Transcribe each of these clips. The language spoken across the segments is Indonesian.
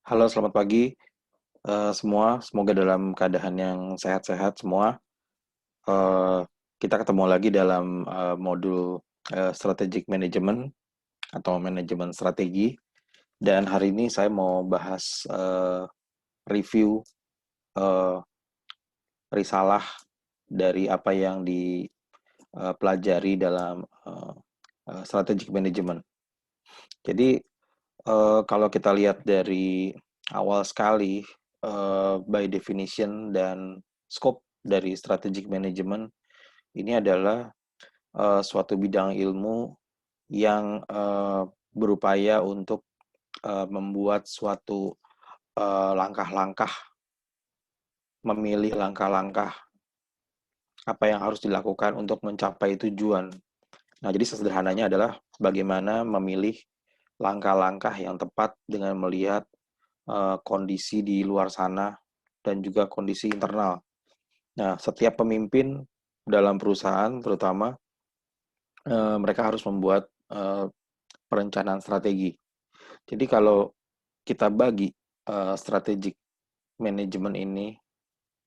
Halo, selamat pagi semua. Semoga dalam keadaan yang sehat-sehat semua. Eh, kita ketemu lagi dalam modul strategic management atau manajemen strategi. Dan hari ini saya mau bahas review eh, risalah dari apa yang dipelajari dalam strategic management. Jadi kalau kita lihat dari awal sekali, by definition dan scope dari strategic management ini adalah suatu bidang ilmu yang berupaya untuk membuat suatu langkah-langkah, memilih langkah-langkah apa yang harus dilakukan untuk mencapai tujuan. Nah, jadi sesederhananya adalah bagaimana memilih langkah-langkah yang tepat dengan melihat kondisi di luar sana dan juga kondisi internal. Nah, setiap pemimpin dalam perusahaan terutama mereka harus membuat perencanaan strategi. Jadi kalau kita bagi strategic management ini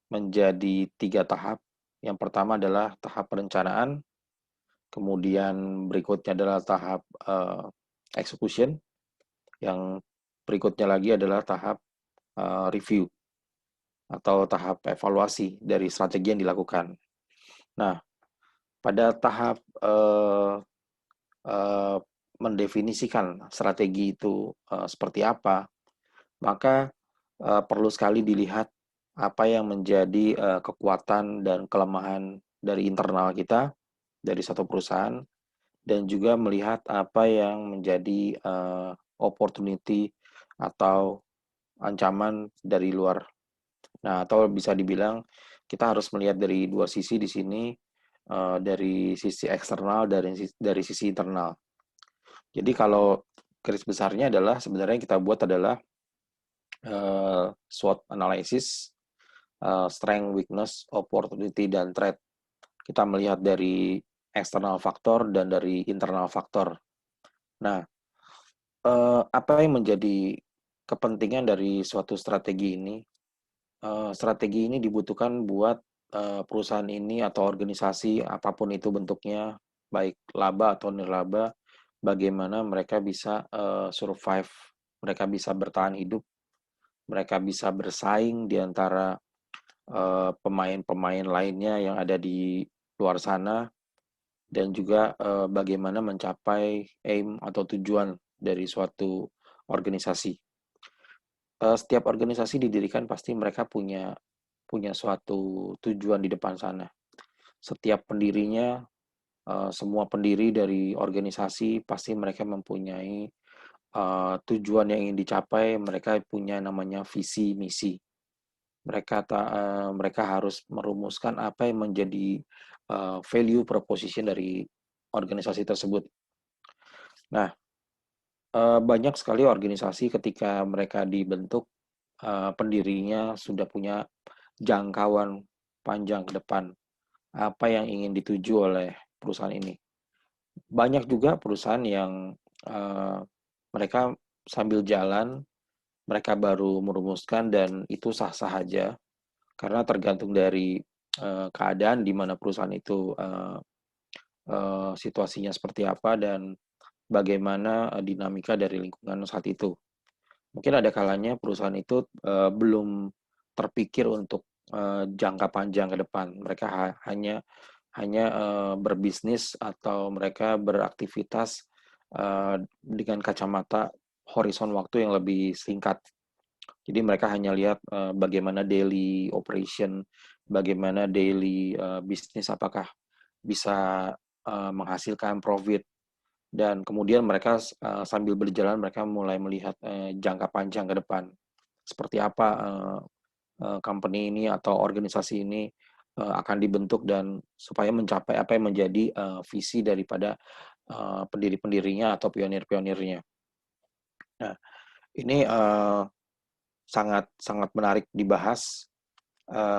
menjadi 3 tahap. Yang pertama adalah tahap perencanaan, kemudian berikutnya adalah tahap execution, yang berikutnya lagi adalah tahap review atau tahap evaluasi dari strategi yang dilakukan. Nah, pada tahap eh, mendefinisikan strategi itu seperti apa, maka perlu sekali dilihat apa yang menjadi kekuatan dan kelemahan dari internal kita, dari satu perusahaan, dan juga melihat apa yang menjadi opportunity atau ancaman dari luar. Nah, atau bisa dibilang kita harus melihat dari dua sisi di sini, dari sisi eksternal dan dari sisi internal. Jadi kalau garis besarnya adalah sebenarnya yang kita buat adalah SWOT analysis, strength, weakness, opportunity, dan threat. Kita melihat dari eksternal faktor dan dari internal faktor. Nah, apa yang menjadi kepentingan dari suatu strategi ini? Strategi ini dibutuhkan buat perusahaan ini atau organisasi apapun itu bentuknya, baik laba atau nirlaba, bagaimana mereka bisa survive, mereka bisa bertahan hidup, mereka bisa bersaing di antara pemain-pemain lainnya yang ada di luar sana, dan juga bagaimana mencapai aim atau tujuan dari suatu organisasi. Setiap organisasi didirikan pasti mereka punya punya suatu tujuan di depan sana. Setiap pendirinya, semua pendiri dari organisasi pasti mereka mempunyai tujuan yang ingin dicapai. Mereka punya namanya visi misi. Mereka harus merumuskan apa yang menjadi value proposition dari organisasi tersebut. Nah, banyak sekali organisasi ketika mereka dibentuk, pendirinya sudah punya jangkauan panjang ke depan, apa yang ingin dituju oleh perusahaan ini. Banyak juga perusahaan yang mereka sambil jalan, mereka baru merumuskan dan itu sah-sah aja, karena tergantung dari keadaan di mana perusahaan itu situasinya seperti apa dan bagaimana dinamika dari lingkungan saat itu. Mungkin ada kalanya perusahaan itu belum terpikir untuk jangka panjang ke depan. Mereka hanya hanya berbisnis atau mereka beraktivitas dengan kacamata horizon waktu yang lebih singkat. Jadi mereka hanya lihat bagaimana daily operation, bagaimana daily bisnis, apakah bisa menghasilkan profit, dan kemudian mereka sambil berjalan mereka mulai melihat jangka panjang ke depan. Seperti apa company ini atau organisasi ini akan dibentuk dan supaya mencapai apa yang menjadi visi daripada pendiri-pendirinya atau pionir-pionirnya. Nah, ini sangat sangat menarik dibahas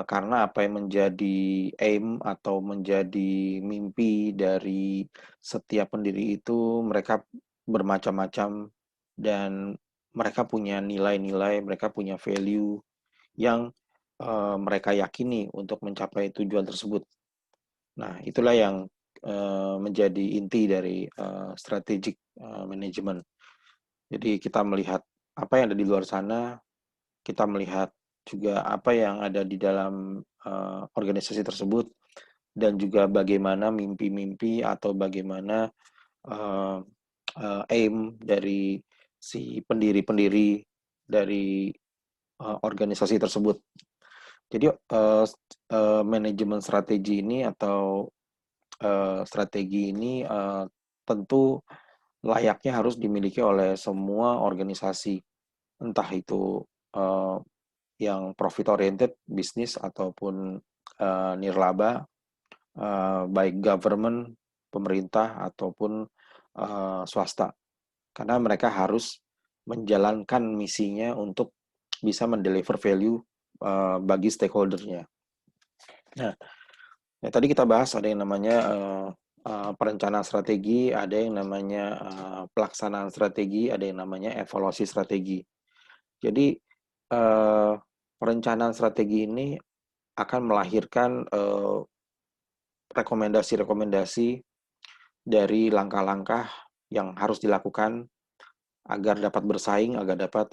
karena apa yang menjadi aim atau menjadi mimpi dari setiap pendiri itu mereka bermacam-macam dan mereka punya nilai-nilai, mereka punya value yang mereka yakini untuk mencapai tujuan tersebut. Nah, itulah yang menjadi inti dari strategic management. Jadi kita melihat apa yang ada di luar sana, kita melihat juga apa yang ada di dalam organisasi tersebut, dan juga bagaimana mimpi-mimpi atau bagaimana uh, aim dari si pendiri-pendiri dari organisasi tersebut. Jadi manajemen strategi ini atau strategi ini tentu layaknya harus dimiliki oleh semua organisasi, entah itu uh, yang profit oriented bisnis ataupun nirlaba, baik government, pemerintah ataupun swasta, karena mereka harus menjalankan misinya untuk bisa mendeliver value bagi stakeholdernya. Nah, ya, tadi kita bahas ada yang namanya perencanaan strategi, ada yang namanya pelaksanaan strategi, ada yang namanya evaluasi strategi. Jadi perencanaan strategi ini akan melahirkan rekomendasi-rekomendasi dari langkah-langkah yang harus dilakukan agar dapat bersaing, agar dapat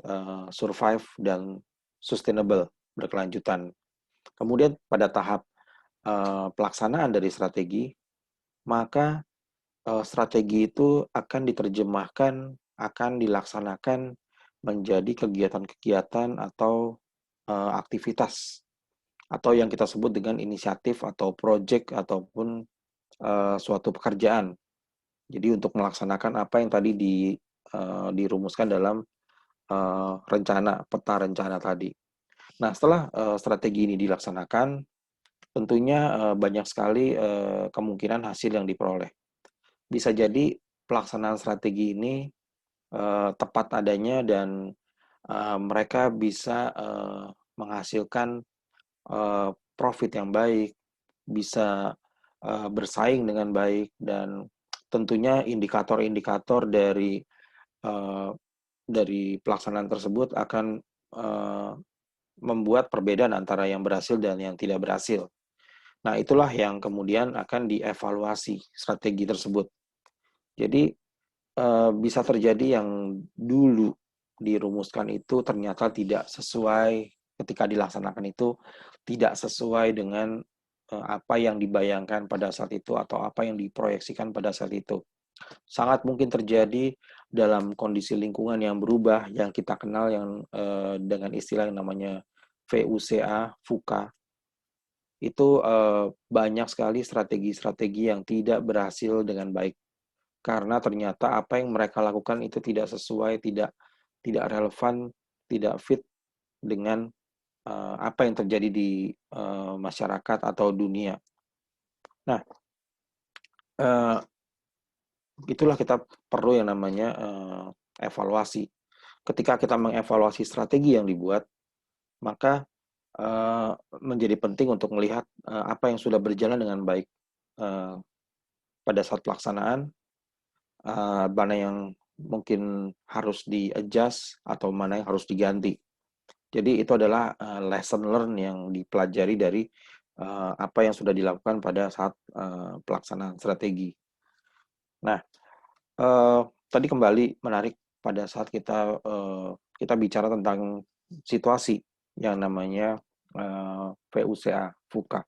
survive dan sustainable, berkelanjutan. Kemudian pada tahap pelaksanaan dari strategi, maka strategi itu akan diterjemahkan, akan dilaksanakan menjadi kegiatan-kegiatan atau aktivitas atau yang kita sebut dengan inisiatif atau project ataupun suatu pekerjaan. Jadi untuk melaksanakan apa yang tadi dirumuskan dalam rencana, peta rencana tadi. Nah, setelah strategi ini dilaksanakan, tentunya banyak sekali kemungkinan hasil yang diperoleh. Bisa jadi pelaksanaan strategi ini tepat adanya dan mereka bisa menghasilkan profit yang baik, bisa bersaing dengan baik, dan tentunya indikator-indikator uh, dari pelaksanaan tersebut akan uh, membuat perbedaan antara yang berhasil dan yang tidak berhasil. Nah, itulah yang kemudian akan dievaluasi strategi tersebut. Jadi bisa terjadi yang dulu dirumuskan itu ternyata tidak sesuai, ketika dilaksanakan itu tidak sesuai dengan apa yang dibayangkan pada saat itu atau apa yang diproyeksikan pada saat itu. Sangat mungkin terjadi dalam kondisi lingkungan yang berubah, yang kita kenal yang dengan istilah yang namanya VUCA, VUCA. Itu banyak sekali strategi-strategi yang tidak berhasil dengan baik karena ternyata apa yang mereka lakukan itu tidak sesuai, tidak relevan, tidak fit dengan apa yang terjadi di masyarakat atau dunia. Nah, uh, itulah kita perlu yang namanya evaluasi. Ketika kita mengevaluasi strategi yang dibuat, maka menjadi penting untuk melihat apa yang sudah berjalan dengan baik pada saat pelaksanaan, mana yang mungkin harus di-adjust atau mana yang harus diganti. Jadi itu adalah lesson learn yang dipelajari dari apa yang sudah dilakukan pada saat pelaksanaan strategi. Nah, tadi kembali menarik pada saat kita bicara tentang situasi yang namanya VUCA, VUCA.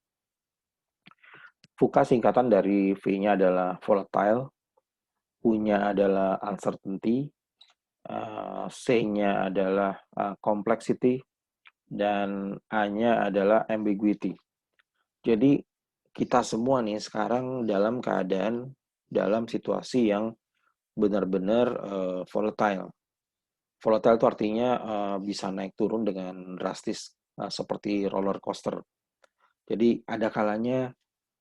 VUCA singkatan dari V-nya adalah volatile, U-nya adalah uncertainty, C-nya adalah complexity, dan A-nya adalah ambiguity. Jadi kita semua nih sekarang dalam keadaan, dalam situasi yang benar-benar volatile. Volatile itu artinya bisa naik turun dengan drastis, seperti roller coaster. Jadi ada kalanya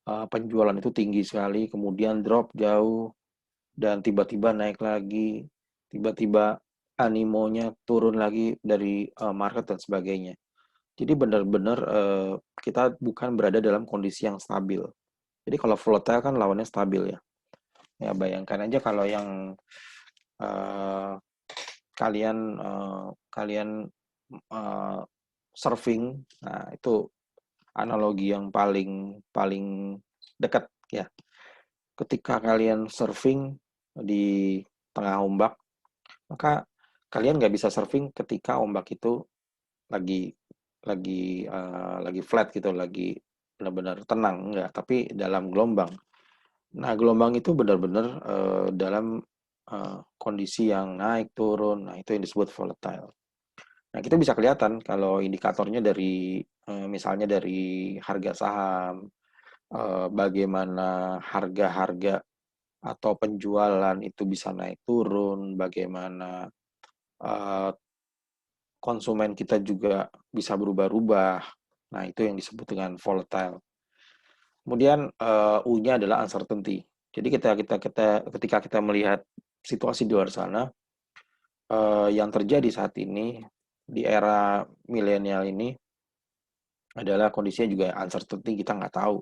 penjualan itu tinggi sekali, kemudian drop jauh, dan tiba-tiba naik lagi, tiba-tiba animonya turun lagi dari market dan sebagainya. Jadi benar-benar kita bukan berada dalam kondisi yang stabil. Jadi kalau volatile kan lawannya stabil ya. Ya bayangkan aja kalau yang uh, kalian uh, surfing, nah itu analogi yang paling paling dekat ya. Ketika kalian surfing di tengah ombak, maka kalian nggak bisa surfing ketika ombak itu lagi lagi flat gitu, lagi benar-benar tenang, enggak, tapi dalam gelombang. Nah, gelombang itu benar-benar dalam kondisi yang naik turun. Nah, itu yang disebut volatile. Nah, kita bisa kelihatan kalau indikatornya dari misalnya dari harga saham, bagaimana harga-harga atau penjualan itu bisa naik turun, bagaimana eh, konsumen kita juga bisa berubah-ubah. Nah, itu yang disebut dengan volatile. Kemudian U-nya adalah uncertainty. Jadi ketika kita melihat situasi di luar sana, yang terjadi saat ini di era milenial ini adalah kondisinya juga uncertainty, kita nggak tahu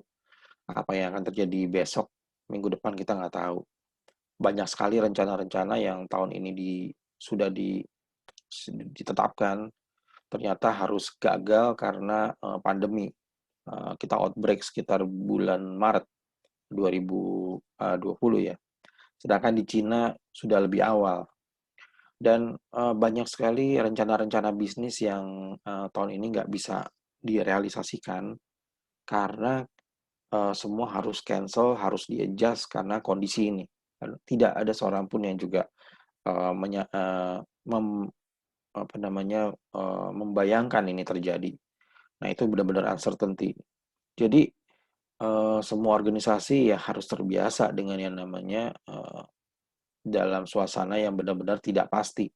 apa yang akan terjadi besok, minggu depan kita nggak tahu. Banyak sekali rencana-rencana yang tahun ini sudah ditetapkan, ternyata harus gagal karena pandemi. Kita outbreak sekitar bulan Maret 2020 ya. Sedangkan di Cina sudah lebih awal. Dan banyak sekali rencana-rencana bisnis yang tahun ini nggak bisa direalisasikan karena semua harus cancel, harus di-adjust karena kondisi ini. Tidak ada seorang pun yang juga uh, menya, uh, mem, apa namanya membayangkan ini terjadi. Nah, itu benar-benar uncertainty. Jadi semua organisasi ya harus terbiasa dengan yang namanya dalam suasana yang benar-benar tidak pasti.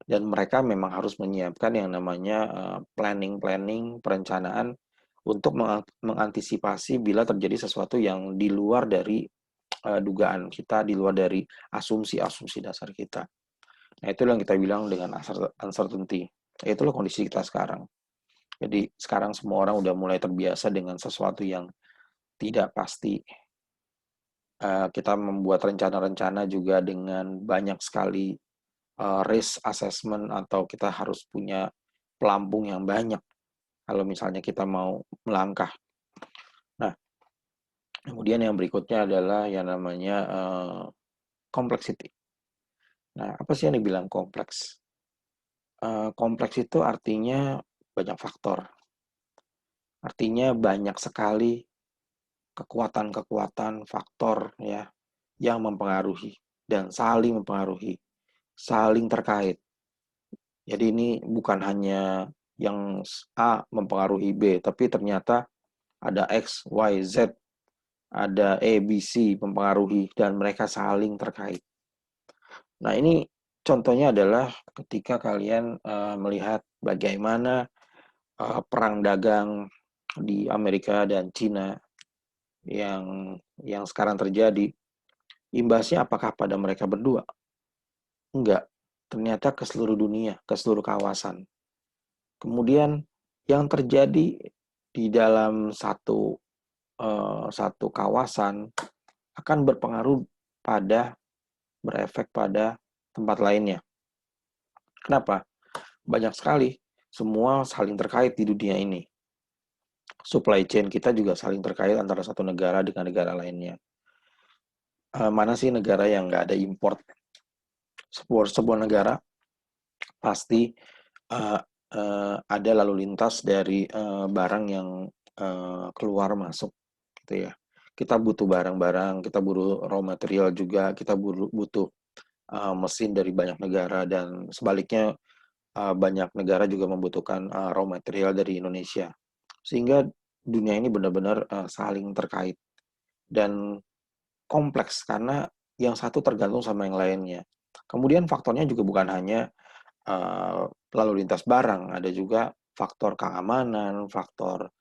Dan mereka memang harus menyiapkan yang namanya planning, perencanaan untuk mengantisipasi bila terjadi sesuatu yang di luar dari dugaan kita, di luar dari asumsi-asumsi dasar kita. Nah, itu yang kita bilang dengan uncertainty. Itulah kondisi kita sekarang. Jadi sekarang semua orang udah mulai terbiasa dengan sesuatu yang tidak pasti. Kita membuat rencana-rencana juga dengan banyak sekali risk assessment, atau kita harus punya pelampung yang banyak kalau misalnya kita mau melangkah. Nah, kemudian yang berikutnya adalah yang namanya complexity. Nah, apa sih yang dibilang kompleks? Kompleks itu artinya banyak faktor. Artinya banyak sekali kekuatan-kekuatan faktor ya yang mempengaruhi dan saling mempengaruhi, saling terkait. Jadi ini bukan hanya yang A mempengaruhi B, tapi ternyata ada X, Y, Z, ada A, B, C mempengaruhi dan mereka saling terkait. Nah, ini contohnya adalah ketika kalian melihat bagaimana perang dagang di Amerika dan Cina yang sekarang terjadi. Imbasnya apakah pada mereka berdua? Enggak. Ternyata ke seluruh dunia, ke seluruh kawasan. Kemudian yang terjadi di dalam satu kawasan akan berefek pada tempat lainnya. Kenapa? Banyak sekali, semua saling terkait di dunia ini. Supply chain kita juga saling terkait antara satu negara dengan negara lainnya. Mana sih negara yang nggak ada import? Sebuah negara pasti ada lalu lintas dari barang yang keluar masuk gitu ya. Kita butuh barang-barang, kita butuh raw material juga, kita butuh mesin dari banyak negara, dan sebaliknya banyak negara juga membutuhkan raw material dari Indonesia. Sehingga dunia ini benar-benar saling terkait dan kompleks karena yang satu tergantung sama yang lainnya. Kemudian faktornya juga bukan hanya lalu lintas barang, ada juga faktor keamanan, faktor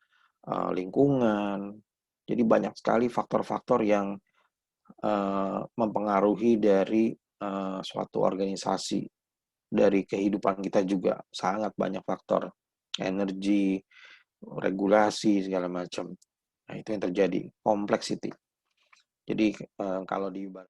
lingkungan. Jadi banyak sekali faktor-faktor yang mempengaruhi dari suatu organisasi, dari kehidupan kita juga sangat banyak faktor, energi, regulasi segala macam. Nah, itu yang terjadi, complexity. Jadi kalau di